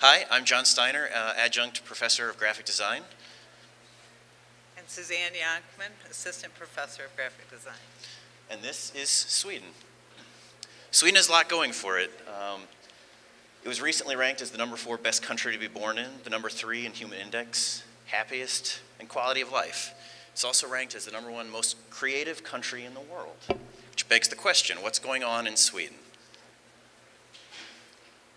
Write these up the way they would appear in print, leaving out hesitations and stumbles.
Hi, I'm John Steiner, Adjunct Professor of Graphic Design. And Suzanne Jonkman, Assistant Professor of Graphic Design. And this is Sweden. Sweden has a lot going for it. It was recently ranked as the #4 best country to be born in, the #3 in Human Index, happiest, and quality of life. It's also ranked as the #1 most creative country in the world, which begs the question, what's going on in Sweden?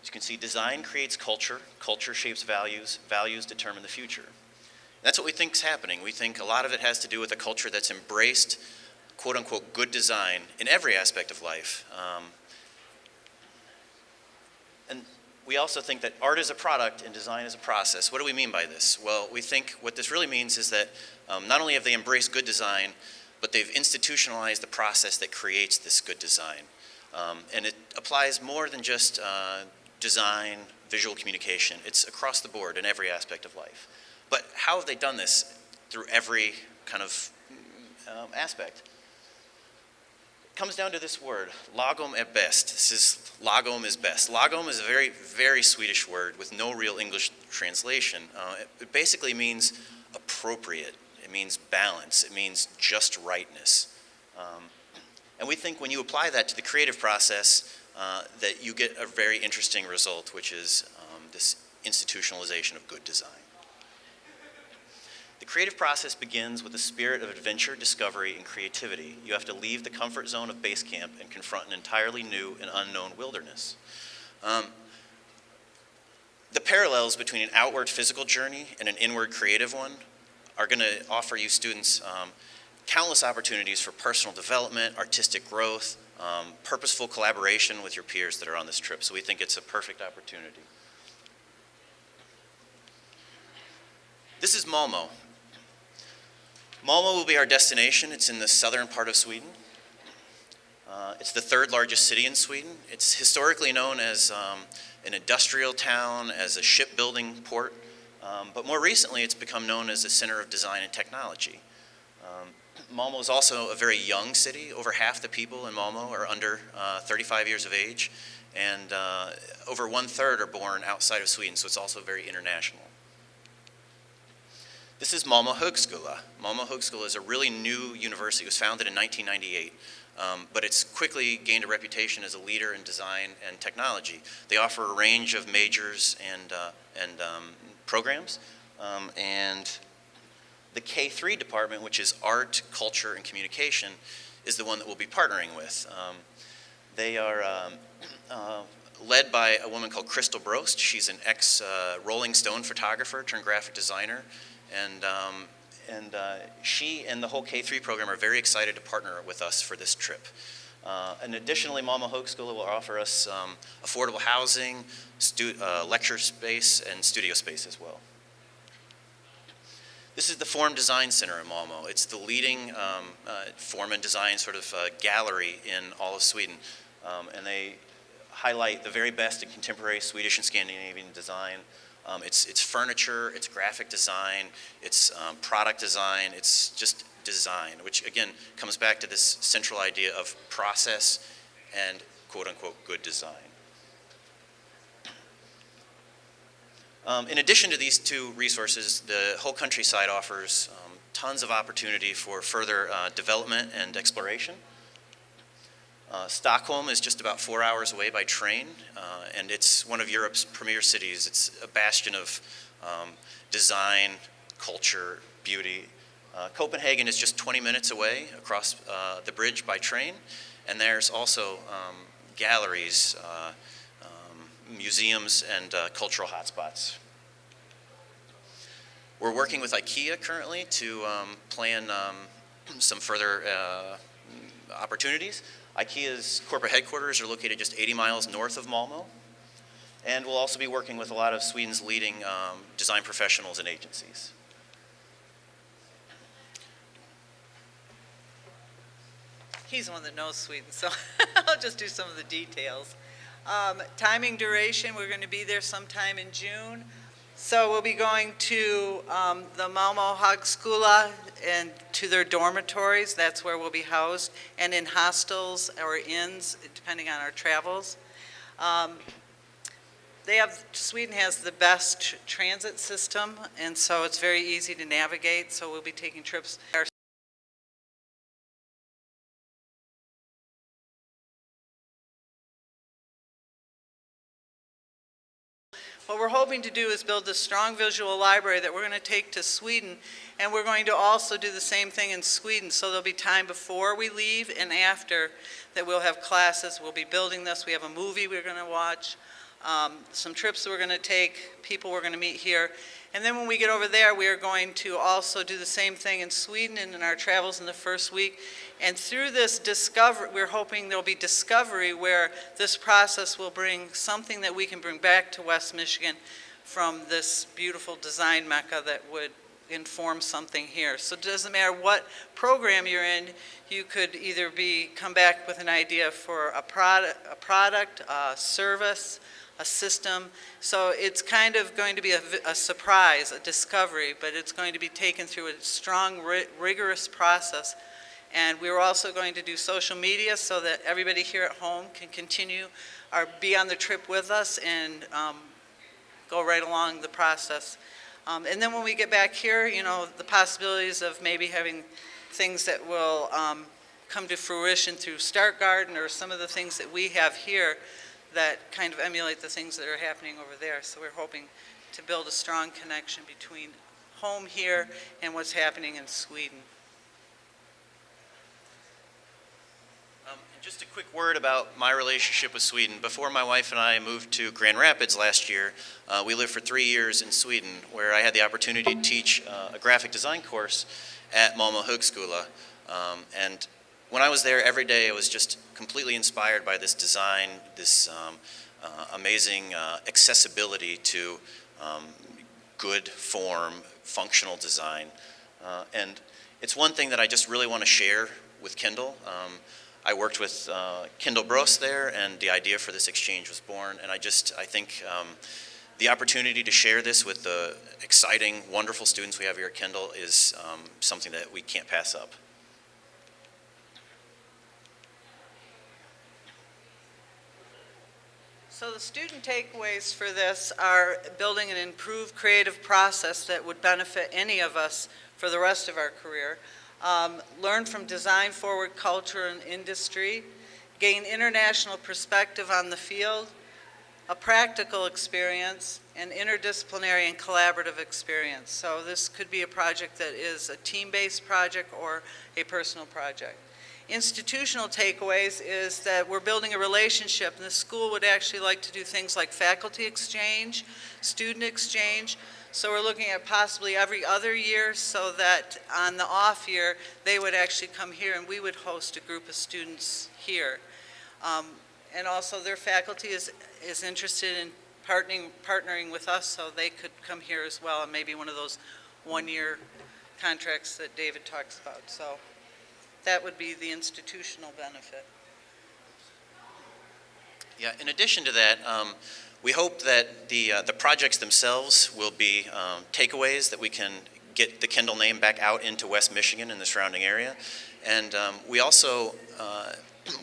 As you can see, design creates culture, culture shapes values, values determine the future. And that's what we think is happening. We think a lot of it has to do with a culture that's embraced quote-unquote good design in every aspect of life. And we also think that art is a product and design is a process. What do we mean by this? Well, we think what this really means is that not only have they embraced good design, but they've institutionalized the process that creates this good design. And it applies more than just design, visual communication. It's across the board in every aspect of life. But how have they done this through every kind of aspect? It comes down to this word, lagom är bäst. This is lagom is best. Lagom is a very, very Swedish word with no real English translation. It basically means appropriate. It means balance. It means just rightness. And we think when you apply that to the creative process, that you get a very interesting result, which is this institutionalization of good design. The creative process begins with a spirit of adventure, discovery, and creativity. You have to leave the comfort zone of base camp and confront an entirely new and unknown wilderness. The parallels between an outward physical journey and an inward creative one are going to offer you students countless opportunities for personal development, artistic growth, purposeful collaboration with your peers that are on this trip. So we think it's a perfect opportunity. This is Malmo. Malmo will be our destination. It's in the southern part of Sweden. It's the 3rd largest city in Sweden. It's historically known as an industrial town, as a shipbuilding port, but more recently it's become known as a center of design and technology. Malmo is also a very young city. Over half the people in Malmo are under 35 years of age, and over 1/3 are born outside of Sweden, so it's also very international. This is Malmo Högskola. Malmo Högskola is a really new university. It was founded in 1998, but it's quickly gained a reputation as a leader in design and technology. They offer a range of majors and programs, and the K3 department, which is art, culture, and communication, is the one that we'll be partnering with. They are led by a woman called Crystal Brost. She's an ex-Rolling Stone photographer turned graphic designer. And she and the whole K3 program are very excited to partner with us for this trip. And additionally, Malmo Högskola will offer us affordable housing, lecture space, and studio space as well. This is the Form Design Center in Malmo. It's the leading form and design sort of gallery in all of Sweden. And they highlight the very best in contemporary Swedish and Scandinavian design. It's furniture, it's graphic design, it's product design, it's just design, which again comes back to this central idea of process and quote-unquote good design. In addition to these two resources, the whole countryside offers tons of opportunity for further development and exploration. Stockholm is just about 4 hours away by train, and it's one of Europe's premier cities. It's a bastion of design, culture, beauty. Copenhagen is just 20 minutes away across the bridge by train, and there's also galleries, museums, and cultural hotspots. We're working with IKEA currently to plan some further opportunities. IKEA's corporate headquarters are located just 80 miles north of Malmo, and we'll also be working with a lot of Sweden's leading design professionals and agencies. He's the one that knows Sweden, so I'll just do some of the details. Timing, duration, we're going to be there sometime in June. So we'll be going to the Malmo Högskola and to their dormitories. That's where we'll be housed, and in hostels or inns, depending on our travels. Sweden has the best transit system, and so it's very easy to navigate, so we'll be taking trips. What we're hoping to do is build a strong visual library that we're going to take to Sweden, and we're going to also do the same thing in Sweden, so there'll be time before we leave and after that we'll have classes. We'll be building this. We have a movie we're going to watch, some trips that we're going to take, people we're going to meet here. And then when we get over there, we are going to also do the same thing in Sweden and in our travels in the first week. And through this discovery, we're hoping there'll be discovery where this process will bring something that we can bring back to West Michigan from this beautiful design mecca that would inform something here. So it doesn't matter what program you're in, you could either come back with an idea for a product, a service, a system. So it's kind of going to be a surprise, a discovery, but it's going to be taken through a strong, rigorous process. And we're also going to do social media so that everybody here at home can continue or be on the trip with us and go right along the process. And then when we get back here, you know, the possibilities of maybe having things that will come to fruition through Start Garden or some of the things that we have here that kind of emulate the things that are happening over there. So we're hoping to build a strong connection between home here and what's happening in Sweden. And just a quick word about my relationship with Sweden. Before my wife and I moved to Grand Rapids last year, we lived for 3 years in Sweden, where I had the opportunity to teach a graphic design course at Malmo Högskola. And when I was there every day, I was just completely inspired by this design, this amazing accessibility to good form, functional design. And it's one thing that I just really want to share with Kendall. I worked with Kendall Bros there, and the idea for this exchange was born. And I think the opportunity to share this with the exciting, wonderful students we have here at Kendall is something that we can't pass up. So the student takeaways for this are building an improved creative process that would benefit any of us for the rest of our career. Learn from design-forward culture and industry, gain international perspective on the field, a practical experience, and interdisciplinary and collaborative experience. So this could be a project that is a team-based project or a personal project. Institutional takeaways is that we're building a relationship, and the school would actually like to do things like faculty exchange, student exchange. So we're looking at possibly every other year so that on the off year, they would actually come here and we would host a group of students here. And also their faculty is interested in partnering with us so they could come here as well, and maybe one of those one-year contracts that David talks about. So that would be the institutional benefit. Yeah, in addition to that, we hope that the projects themselves will be takeaways that we can get the Kendall name back out into West Michigan and the surrounding area. And we also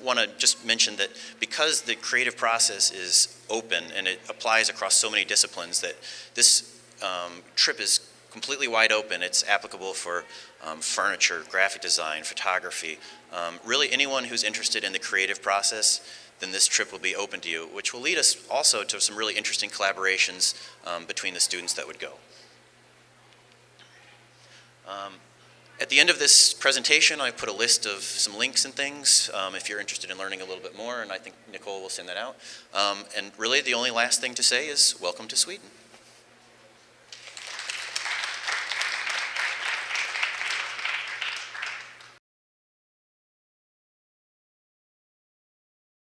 want to just mention that because the creative process is open and it applies across so many disciplines, that this trip is completely wide open. It's applicable for furniture, graphic design, photography. Really anyone who's interested in the creative process, then this trip will be open to you, which will lead us also to some really interesting collaborations between the students that would go. At the end of this presentation, I put a list of some links and things if you're interested in learning a little bit more, and I think Nicole will send that out. And really the only last thing to say is welcome to Sweden.